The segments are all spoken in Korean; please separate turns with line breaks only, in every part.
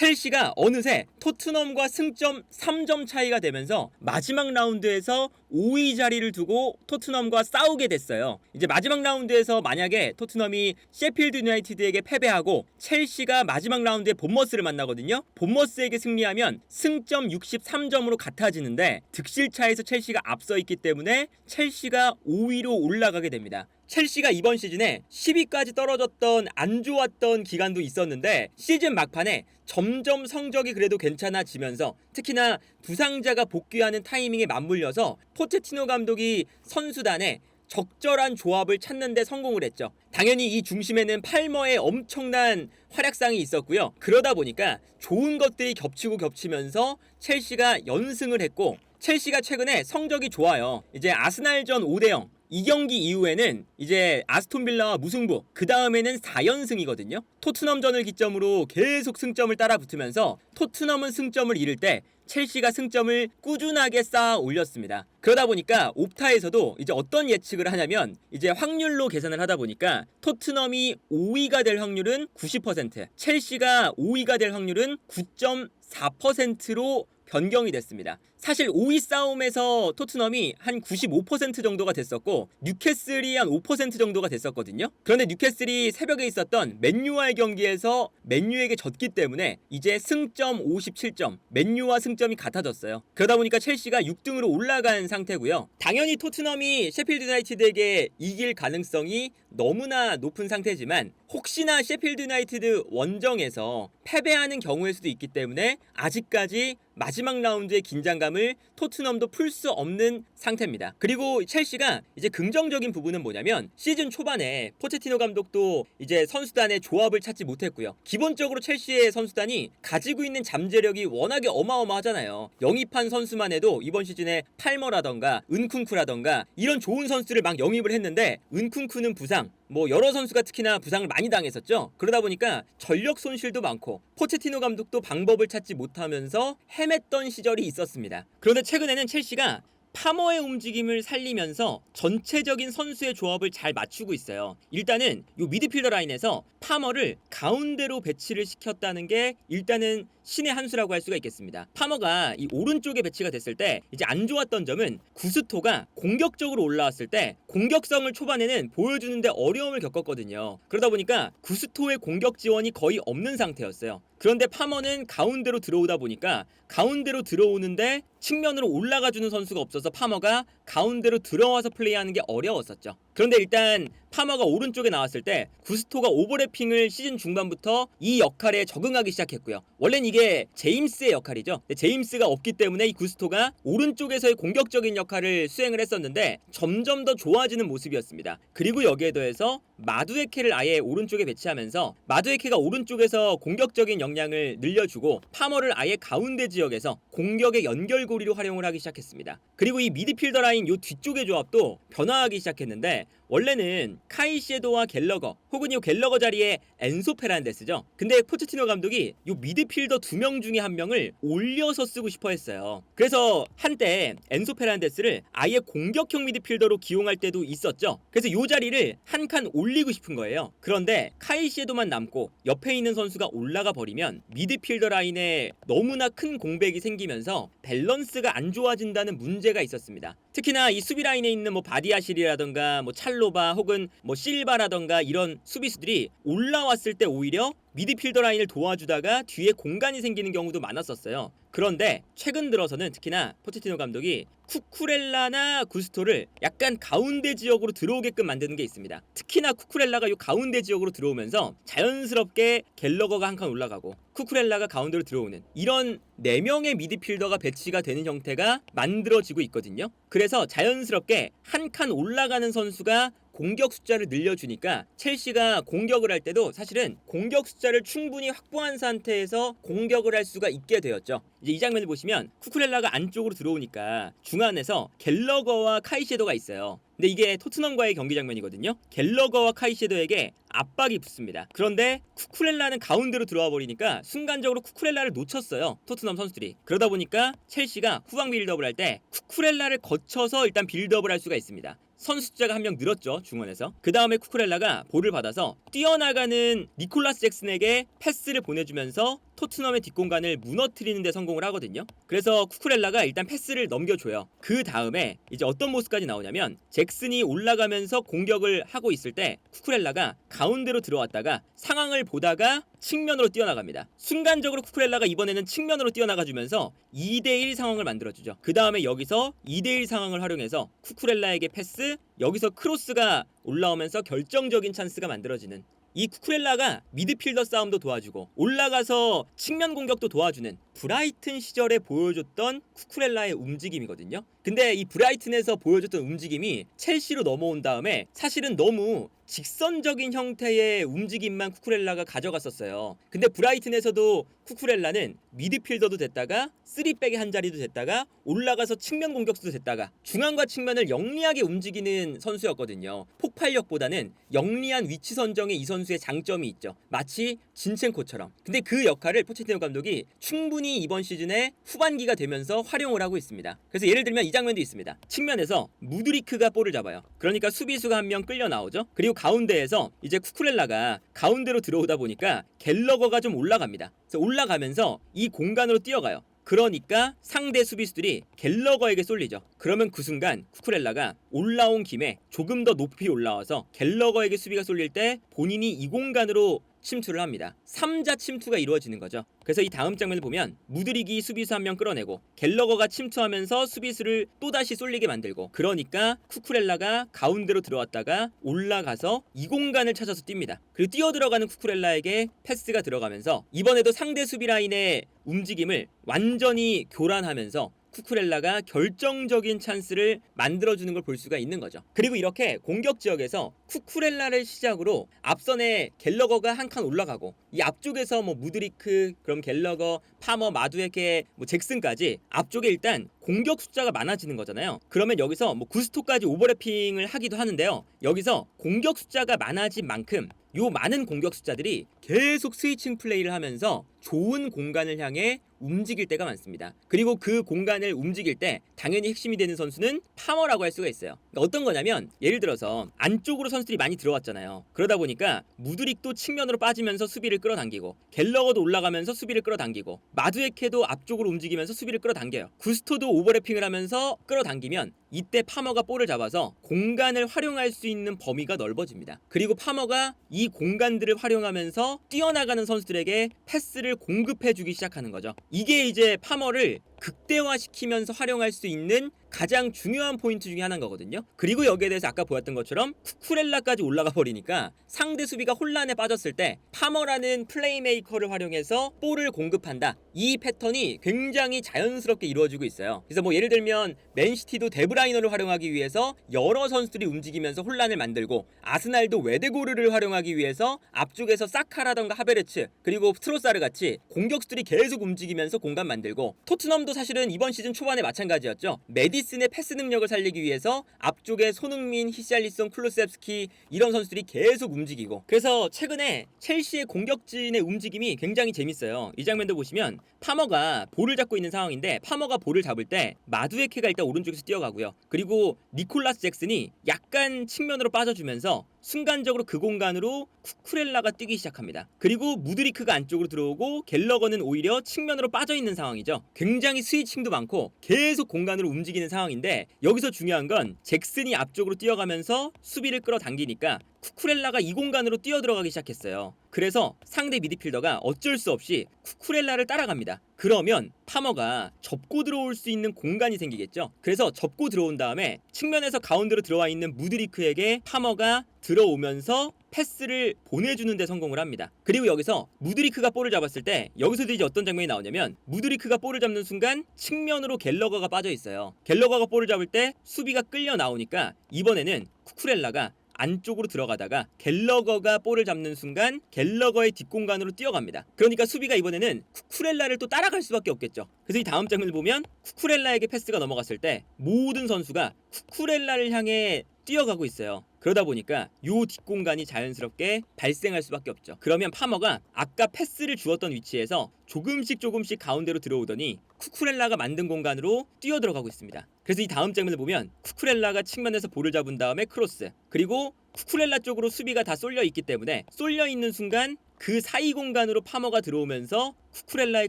첼시가 어느새 토트넘과 승점 3점 차이가 되면서 마지막 라운드에서 5위 자리를 두고 토트넘과 싸우게 됐어요. 이제 마지막 라운드에서 만약에 토트넘이 셰필드 유나이티드에게 패배하고 첼시가 마지막 라운드에 본머스를 만나거든요. 본머스에게 승리하면 승점 63점으로 같아지는데 득실차에서 첼시가 앞서 있기 때문에 첼시가 5위로 올라가게 됩니다. 첼시가 이번 시즌에 10위까지 떨어졌던 안 좋았던 기간도 있었는데 시즌 막판에 점점 성적이 그래도 괜찮아지면서 특히나 부상자가 복귀하는 타이밍에 맞물려서 포체티노 감독이 선수단에 적절한 조합을 찾는 데 성공을 했죠. 당연히 이 중심에는 팔머의 엄청난 활약상이 있었고요. 그러다 보니까 좋은 것들이 겹치고 겹치면서 첼시가 연승을 했고 첼시가 최근에 성적이 좋아요. 이제 아스날전 5대0 이 경기 이후에는 이제 아스톤빌라와 무승부, 그 다음에는 4연승이거든요. 토트넘전을 기점으로 계속 승점을 따라 붙으면서 토트넘은 승점을 잃을 때 첼시가 승점을 꾸준하게 쌓아 올렸습니다. 그러다 보니까 옵타에서도 이제 어떤 예측을 하냐면 이제 확률로 계산을 하다 보니까 토트넘이 5위가 될 확률은 90%, 첼시가 5위가 될 확률은 9.4%로 변경이 됐습니다. 사실 5위 싸움에서 토트넘이 한 95% 정도가 됐었고 뉴캐슬이 한 5% 정도가 됐었거든요. 그런데 뉴캐슬이 새벽에 있었던 맨유와의 경기에서 맨유에게 졌기 때문에 이제 승점 57점, 맨유와 승점이 같아졌어요. 그러다 보니까 첼시가 6등으로 올라간 상태고요. 당연히 토트넘이 셰필드 유나이티드에게 이길 가능성이 너무나 높은 상태지만 혹시나 셰필드 유나이티드 원정에서 패배하는 경우일 수도 있기 때문에 아직까지 마지막 라운드의 긴장감을 토트넘도 풀 수 없는 상태입니다. 그리고 첼시가 이제 긍정적인 부분은 뭐냐면 시즌 초반에 포체티노 감독도 이제 선수단의 조합을 찾지 못했고요. 기본적으로 첼시의 선수단이 가지고 있는 잠재력이 워낙에 어마어마하잖아요. 영입한 선수만 해도 이번 시즌에 팔머라던가 은쿤쿠라던가 이런 좋은 선수를 막 영입을 했는데 은쿤쿠는 부상, 뭐 여러 선수가 특히나 부상을 많이 당했었죠. 그러다 보니까 전력 손실도 많고 포체티노 감독도 방법을 찾지 못하면서 헤맸던 시절이 있었습니다. 그런데 최근에는 첼시가 파머의 움직임을 살리면서 전체적인 선수의 조합을 잘 맞추고 있어요. 일단은 이 미드필더 라인에서 파머를 가운데로 배치를 시켰다는 게 일단은 신의 한 수라고 할 수가 있겠습니다. 파머가 이 오른쪽에 배치가 됐을 때 이제 안 좋았던 점은 구스토가 공격적으로 올라왔을 때 공격성을 초반에는 보여주는데 어려움을 겪었거든요. 그러다 보니까 구스토의 공격 지원이 거의 없는 상태였어요. 그런데 파머는 가운데로 들어오다 보니까 가운데로 들어오는데 측면으로 올라가주는 선수가 없어서 파머가 가운데로 들어와서 플레이하는 게 어려웠었죠. 그런데 일단 파머가 오른쪽에 나왔을 때 구스토가 오버래핑을 시즌 중반부터 이 역할에 적응하기 시작했고요. 원래는 이게 제임스의 역할이죠. 제임스가 없기 때문에 이 구스토가 오른쪽에서의 공격적인 역할을 수행을 했었는데 점점 더 좋아지는 모습이었습니다. 그리고 여기에 더해서 마두에케를 아예 오른쪽에 배치하면서 마두에케가 오른쪽에서 공격적인 역량을 늘려주고 파머를 아예 가운데 지역에서 공격의 연결고리로 활용을 하기 시작했습니다. 그리고 이 미드필더 라인 요 뒤쪽의 조합도 변화하기 시작했는데 원래는 카이셰도와 갤러거 혹은 이 갤러거 자리에 엔소 페란데스죠. 근데 포체티노 감독이 이 미드필더 2명 중에 한 명을 올려서 쓰고 싶어 했어요. 그래서 한때 엔소 페란데스를 아예 공격형 미드필더로 기용할 때도 있었죠. 그래서 이 자리를 한 칸 올리고 싶은 거예요. 그런데 카이셰도만 남고 옆에 있는 선수가 올라가 버리면 미드필더 라인에 너무나 큰 공백이 생기면서 밸런스가 안 좋아진다는 문제가 있었습니다. 특히나 이 수비 라인에 있는 뭐 바디아실이라던가 뭐 찰로바 혹은 뭐 실바라던가 이런 수비수들이 올라왔을 때 오히려 미드필더 라인을 도와주다가 뒤에 공간이 생기는 경우도 많았었어요. 그런데 최근 들어서는 특히나 포체티노 감독이 쿠쿠렐라나 구스토를 약간 가운데 지역으로 들어오게끔 만드는 게 있습니다. 특히나 쿠쿠렐라가 이 가운데 지역으로 들어오면서 자연스럽게 갤러거가 한 칸 올라가고 쿠쿠렐라가 가운데로 들어오는 이런 4명의 미드필더가 배치가 되는 형태가 만들어지고 있거든요. 그래서 자연스럽게 한 칸 올라가는 선수가 공격 숫자를 늘려주니까 첼시가 공격을 할 때도 사실은 공격 숫자를 충분히 확보한 상태에서 공격을 할 수가 있게 되었죠. 이제 이 장면을 보시면 쿠쿠렐라가 안쪽으로 들어오니까 중안에서 갤러거와 카이셰도가 있어요. 근데 이게 토트넘과의 경기 장면이거든요. 갤러거와 카이셰도에게 압박이 붙습니다. 그런데 쿠쿠렐라는 가운데로 들어와 버리니까 순간적으로 쿠쿠렐라를 놓쳤어요. 토트넘 선수들이. 그러다 보니까 첼시가 후방 빌드업을 할 때 쿠쿠렐라를 거쳐서 일단 빌드업을 할 수가 있습니다. 선수 숫자가 한 명 늘었죠. 중원에서. 그 다음에 쿠쿠렐라가 볼을 받아서 뛰어나가는 니콜라스 잭슨에게 패스를 보내주면서 토트넘의 뒷공간을 무너뜨리는 데 성공을 하거든요. 그래서 쿠쿠렐라가 일단 패스를 넘겨줘요. 그 다음에 이제 어떤 모습까지 나오냐면 잭슨이 올라가면서 공격을 하고 있을 때 쿠쿠렐라가 가운데로 들어왔다가 상황을 보다가 측면으로 뛰어나갑니다. 순간적으로 쿠쿠렐라가 이번에는 측면으로 뛰어나가주면서 2대1 상황을 만들어주죠. 그 다음에 여기서 2대1 상황을 활용해서 쿠쿠렐라에게 패스, 여기서 크로스가 올라오면서 결정적인 찬스가 만들어지는, 이 쿠쿠렐라가 미드필더 싸움도 도와주고 올라가서 측면 공격도 도와주는 브라이튼 시절에 보여줬던 쿠쿠렐라의 움직임이거든요. 근데 이 브라이튼에서 보여줬던 움직임이 첼시로 넘어온 다음에 사실은 너무 직선적인 형태의 움직임만 쿠쿠렐라가 가져갔었어요. 근데 브라이튼에서도 쿠쿠렐라는 미드필더도 됐다가 3백의 한 자리도 됐다가 올라가서 측면 공격수도 됐다가 중앙과 측면을 영리하게 움직이는 선수였거든요. 폭발력보다는 영리한 위치 선정에 이 선수의 장점이 있죠. 마치 진첸코처럼. 근데 그 역할을 포체티노 감독이 충분히 이번 시즌에 후반기가 되면서 활용을 하고 있습니다. 그래서 예를 들면 이 장면도 있습니다. 측면에서 무드리크가 볼을 잡아요. 그러니까 수비수가 한 명 끌려 나오죠. 그리고 가운데에서 이제 쿠쿠렐라가 가운데로 들어오다 보니까 갤러거가 좀 올라갑니다. 그래서 올라가면서 이 공간으로 뛰어가요. 그러니까 상대 수비수들이 갤러거에게 쏠리죠. 그러면 그 순간 쿠쿠렐라가 올라온 김에 조금 더 높이 올라와서 갤러거에게 수비가 쏠릴 때 본인이 이 공간으로 침투를 합니다. 3자 침투가 이루어지는 거죠. 그래서 이 다음 장면을 보면 무드릭이 수비수 한 명 끌어내고 갤러거가 침투하면서 수비수를 또다시 쏠리게 만들고, 그러니까 쿠쿠렐라가 가운데로 들어왔다가 올라가서 이 공간을 찾아서 뜁니다. 그리고 뛰어들어가는 쿠쿠렐라에게 패스가 들어가면서 이번에도 상대 수비 라인의 움직임을 완전히 교란하면서 쿠쿠렐라가 결정적인 찬스를 만들어주는 걸 볼 수가 있는 거죠. 그리고 이렇게 공격 지역에서 쿠쿠렐라를 시작으로 앞선에 갤러거가 한 칸 올라가고 이 앞쪽에서 뭐 무드리크, 그럼 갤러거, 파머, 마두에케, 뭐 잭슨까지 앞쪽에 일단 공격 숫자가 많아지는 거잖아요. 그러면 여기서 뭐 구스토까지 오버래핑을 하기도 하는데요. 여기서 공격 숫자가 많아진 만큼 요 많은 공격 숫자들이 계속 스위칭 플레이를 하면서 좋은 공간을 향해 움직일 때가 많습니다. 그리고 그 공간을 움직일 때 당연히 핵심이 되는 선수는 파머라고 할 수가 있어요. 그러니까 어떤 거냐면 예를 들어서 안쪽으로 선수들이 많이 들어왔잖아요. 그러다 보니까 무드릭도 측면으로 빠지면서 수비를 끌어당기고 갤러거도 올라가면서 수비를 끌어당기고 마두에케도 앞쪽으로 움직이면서 수비를 끌어당겨요. 구스토도 오버래핑을 하면서 끌어당기면 이때 파머가 볼을 잡아서 공간을 활용할 수 있는 범위가 넓어집니다. 그리고 파머가 이 공간들을 활용하면서 뛰어나가는 선수들에게 패스를 공급해주기 시작하는 거죠. 이게 이제 파머를 극대화시키면서 활용할 수 있는 가장 중요한 포인트 중에 하나인 거거든요. 그리고 여기에 대해서 아까 보였던 것처럼 쿠쿠렐라까지 올라가 버리니까 상대 수비가 혼란에 빠졌을 때 파머라는 플레이메이커를 활용해서 볼을 공급한다. 이 패턴이 굉장히 자연스럽게 이루어지고 있어요. 그래서 뭐 예를 들면 맨시티도 데브라이너를 활용하기 위해서 여러 선수들이 움직이면서 혼란을 만들고, 아스날도 웨데고르를 활용하기 위해서 앞쪽에서 사카라던가 하베르츠 그리고 트로사르 같이 공격수들이 계속 움직이면서 공간 만들고, 토트넘도 사실은 이번 시즌 초반에 마찬가지였죠. 메디슨의 패스 능력을 살리기 위해서 앞쪽에 손흥민, 히샬리송, 클루셉스키 이런 선수들이 계속 움직이고, 그래서 최근에 첼시의 공격진의 움직임이 굉장히 재밌어요. 이 장면도 보시면 파머가 볼을 잡고 있는 상황인데 파머가 볼을 잡을 때 마두에케가 일단 오른쪽에서 뛰어가고요. 그리고 니콜라스 잭슨이 약간 측면으로 빠져주면서 순간적으로 그 공간으로 쿠쿠렐라가 뛰기 시작합니다. 그리고 무드리크가 안쪽으로 들어오고 갤러거는 오히려 측면으로 빠져있는 상황이죠. 굉장히 스위칭도 많고 계속 공간으로 움직이는 상황인데, 여기서 중요한 건 잭슨이 앞쪽으로 뛰어가면서 수비를 끌어당기니까 쿠쿠렐라가 이 공간으로 뛰어들어가기 시작했어요. 그래서 상대 미드필더가 어쩔 수 없이 쿠쿠렐라를 따라갑니다. 그러면 파머가 접고 들어올 수 있는 공간이 생기겠죠. 그래서 접고 들어온 다음에 측면에서 가운데로 들어와 있는 무드리크에게 파머가 들어오면서 패스를 보내주는 데 성공을 합니다. 그리고 여기서 무드리크가 볼을 잡았을 때 여기서도 이제 어떤 장면이 나오냐면 무드리크가 볼을 잡는 순간 측면으로 갤러거가 빠져 있어요. 갤러거가 볼을 잡을 때 수비가 끌려 나오니까 이번에는 쿠쿠렐라가 안쪽으로 들어가다가 갤러거가 볼을 잡는 순간 갤러거의 뒷공간으로 뛰어갑니다. 그러니까 수비가 이번에는 쿠쿠렐라를 또 따라갈 수밖에 없겠죠. 그래서 이 다음 장면을 보면 쿠쿠렐라에게 패스가 넘어갔을 때 모든 선수가 쿠쿠렐라를 향해 뛰어가고 있어요. 그러다 보니까 요 뒷공간이 자연스럽게 발생할 수밖에 없죠. 그러면 파머가 아까 패스를 주었던 위치에서 조금씩 가운데로 들어오더니 쿠쿠렐라가 만든 공간으로 뛰어 들어가고 있습니다. 그래서 이 다음 장면을 보면 쿠쿠렐라가 측면에서 볼을 잡은 다음에 크로스, 그리고 쿠쿠렐라 쪽으로 수비가 다 쏠려 있기 때문에 쏠려 있는 순간 그 사이 공간으로 파머가 들어오면서 쿠쿠렐라의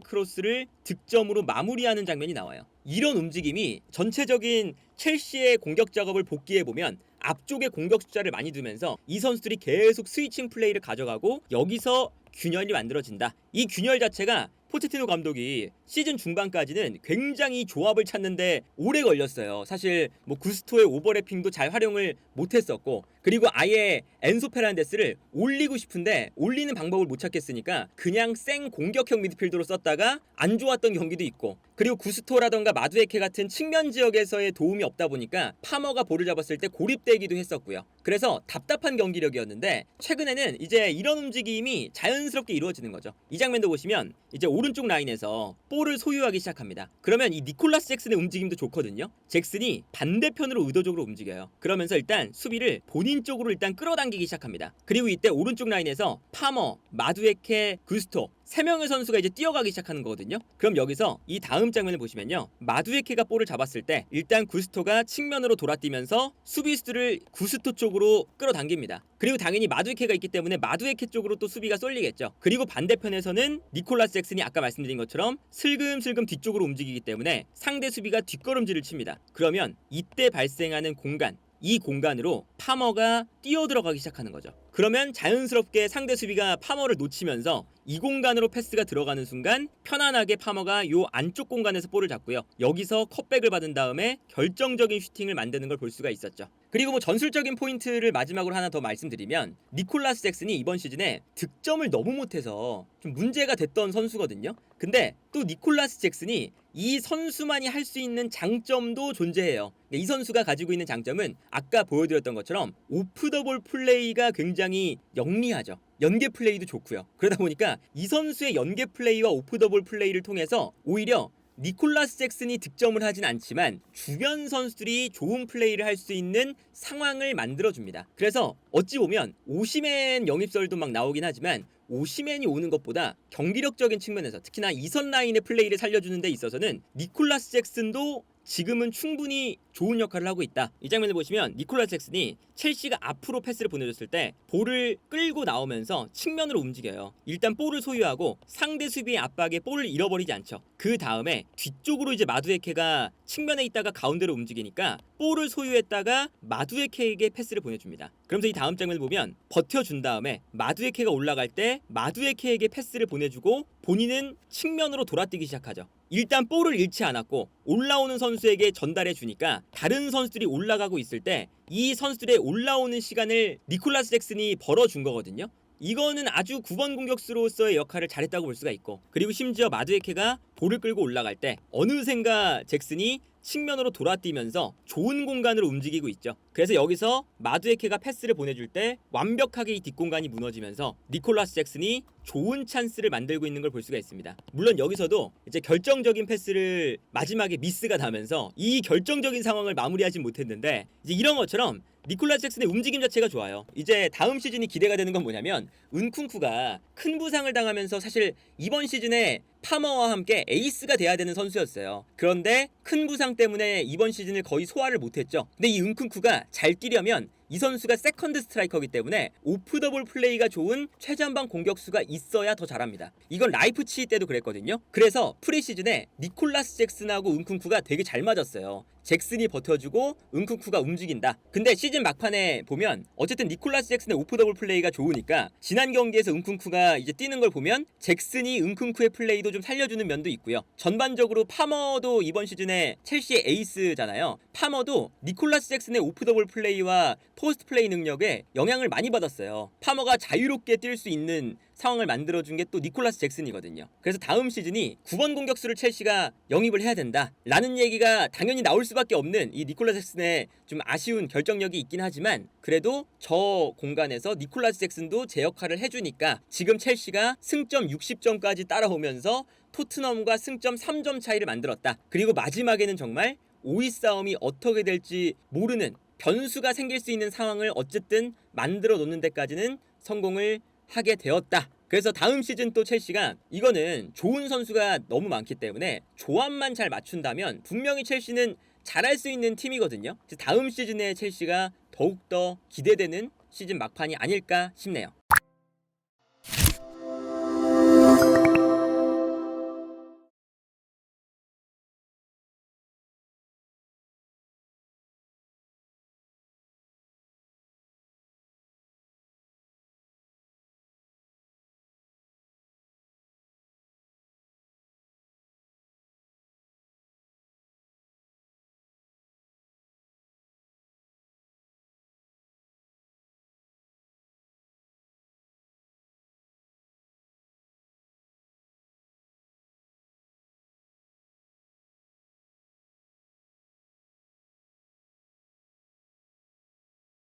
크로스를 득점으로 마무리하는 장면이 나와요. 이런 움직임이 전체적인 첼시의 공격 작업을 복기해보면 앞쪽에 공격 숫자를 많이 두면서 이 선수들이 계속 스위칭 플레이를 가져가고 여기서 균열이 만들어진다. 이 균열 자체가 포체티노 감독이 시즌 중반까지는 굉장히 조합을 찾는데 오래 걸렸어요. 사실 뭐 구스토의 오버래핑도 잘 활용을 못했었고, 그리고 아예 엔소 페란데스를 올리고 싶은데 올리는 방법을 못 찾겠으니까 그냥 생 공격형 미드필더로 썼다가 안 좋았던 경기도 있고, 그리고 구스토라던가 마두에케 같은 측면 지역에서의 도움이 없다 보니까 파머가 볼을 잡았을 때 고립되기도 했었고요. 그래서 답답한 경기력이었는데 최근에는 이제 이런 움직임이 자연스럽게 이루어지는 거죠. 이 장면도 보시면 이제 오른쪽 라인에서 볼을 소유하기 시작합니다. 그러면 이 니콜라스 잭슨의 움직임도 좋거든요. 잭슨이 반대편으로 의도적으로 움직여요. 그러면서 일단 수비를 본인 쪽으로 일단 끌어당기기 시작합니다. 그리고 이때 오른쪽 라인에서 파머, 마두에케, 구스토 3명의 선수가 이제 뛰어가기 시작하는 거거든요. 그럼 여기서 이 다음 장면을 보시면요, 마두에케가 볼을 잡았을 때 일단 구스토가 측면으로 돌아뛰면서 수비수들을 구스토 쪽으로 끌어당깁니다. 그리고 당연히 마두에케가 있기 때문에 마두에케 쪽으로 또 수비가 쏠리겠죠. 그리고 반대편에서는 니콜라스 잭슨이 아까 말씀드린 것처럼 슬금슬금 뒤쪽으로 움직이기 때문에 상대 수비가 뒷걸음질을 칩니다. 그러면 이때 발생하는 공간, 이 공간으로 파머가 뛰어들어가기 시작하는 거죠. 그러면 자연스럽게 상대 수비가 파머를 놓치면서 이 공간으로 패스가 들어가는 순간 편안하게 파머가 요 안쪽 공간에서 볼을 잡고요, 여기서 컷백을 받은 다음에 결정적인 슈팅을 만드는 걸 볼 수가 있었죠. 그리고 뭐 전술적인 포인트를 마지막으로 하나 더 말씀드리면, 니콜라스 잭슨이 이번 시즌에 득점을 너무 못해서 좀 문제가 됐던 선수거든요. 근데 또 니콜라스 잭슨이 이 선수만이 할 수 있는 장점도 존재해요. 이 선수가 가지고 있는 장점은 아까 보여드렸던 것처럼 오프 더 볼 플레이가 굉장히 영리하죠. 연계 플레이도 좋고요. 그러다 보니까 이 선수의 연계 플레이와 오프 더 볼 플레이를 통해서 오히려 니콜라스 잭슨이 득점을 하진 않지만 주변 선수들이 좋은 플레이를 할 수 있는 상황을 만들어줍니다. 그래서 어찌 보면 오시멘 영입설도 막 나오긴 하지만 오시멘이 오는 것보다 경기력적인 측면에서 특히나 이선 라인의 플레이를 살려주는 데 있어서는 니콜라스 잭슨도 지금은 충분히 좋은 역할을 하고 있다. 이 장면을 보시면 니콜라스 잭슨이 첼시가 앞으로 패스를 보내줬을 때 볼을 끌고 나오면서 측면으로 움직여요. 일단 볼을 소유하고 상대 수비의 압박에 볼을 잃어버리지 않죠. 그 다음에 뒤쪽으로 이제 마두에케가 측면에 있다가 가운데로 움직이니까 볼을 소유했다가 마두에케에게 패스를 보내줍니다. 그러면서 이 다음 장면을 보면 버텨준 다음에 마두에케가 올라갈 때 마두에케에게 패스를 보내주고 본인은 측면으로 돌아뛰기 시작하죠. 일단 볼을 잃지 않았고 올라오는 선수에게 전달해 주니까 다른 선수들이 올라가고 있을 때 이 선수들의 올라오는 시간을 니콜라스 잭슨이 벌어준 거거든요. 이거는 아주 9번 공격수로서의 역할을 잘했다고 볼 수가 있고, 그리고 심지어 마두에케가 볼을 끌고 올라갈 때 어느샌가 잭슨이 측면으로 돌아뛰면서 좋은 공간으로 움직이고 있죠. 그래서 여기서 마두에케가 패스를 보내줄 때 완벽하게 이 뒷공간이 무너지면서 니콜라스 잭슨이 좋은 찬스를 만들고 있는 걸 볼 수가 있습니다. 물론 여기서도 이제 결정적인 패스를 마지막에 미스가 나면서 이 결정적인 상황을 마무리하진 못했는데, 이제 이런 것처럼 니콜라스 잭슨의 움직임 자체가 좋아요. 이제 다음 시즌이 기대가 되는 건 뭐냐면, 은쿤쿠가 큰 부상을 당하면서 사실 이번 시즌에 파머와 함께 에이스가 돼야 되는 선수였어요. 그런데 큰 부상 때문에 이번 시즌을 거의 소화를 못했죠. 근데 이 은쿤쿠가 잘 뛰려면 이 선수가 세컨드 스트라이커이기 때문에 오프 더 볼 플레이가 좋은 최전방 공격수가 있어야 더 잘합니다. 이건 라이프치히 때도 그랬거든요. 그래서 프리시즌에 니콜라스 잭슨하고 은쿤쿠가 되게 잘 맞았어요. 잭슨이 버텨주고 은쿤쿠가 움직인다. 근데 시즌 막판에 보면 어쨌든 니콜라스 잭슨의 오프 더 볼 플레이가 좋으니까 지난 경기에서 은쿤쿠가 이제 뛰는 걸 보면 잭슨이 은쿤쿠의 플레이도 좀 살려주는 면도 있고요. 전반적으로 파머도 이번 시즌에 첼시의 에이스잖아요. 파머도 니콜라스 잭슨의 오프 더 볼 플레이와 포스트 플레이 능력에 영향을 많이 받았어요. 파머가 자유롭게 뛸 수 있는 상황을 만들어준 게 또 니콜라스 잭슨이거든요. 그래서 다음 시즌이 9번 공격수를 첼시가 영입을 해야 된다 라는 얘기가 당연히 나올 수밖에 없는 이 니콜라스 잭슨의 좀 아쉬운 결정력이 있긴 하지만, 그래도 저 공간에서 니콜라스 잭슨도 제 역할을 해주니까 지금 첼시가 승점 60점까지 따라오면서 토트넘과 승점 3점 차이를 만들었다. 그리고 마지막에는 정말 5위 싸움이 어떻게 될지 모르는 변수가 생길 수 있는 상황을 어쨌든 만들어 놓는 데까지는 성공을 하게 되었다. 그래서 다음 시즌 또 첼시가 이거는 좋은 선수가 너무 많기 때문에 조합만 잘 맞춘다면 분명히 첼시는 잘할 수 있는 팀이거든요. 다음 시즌에 첼시가 더욱더 기대되는 시즌 막판이 아닐까 싶네요.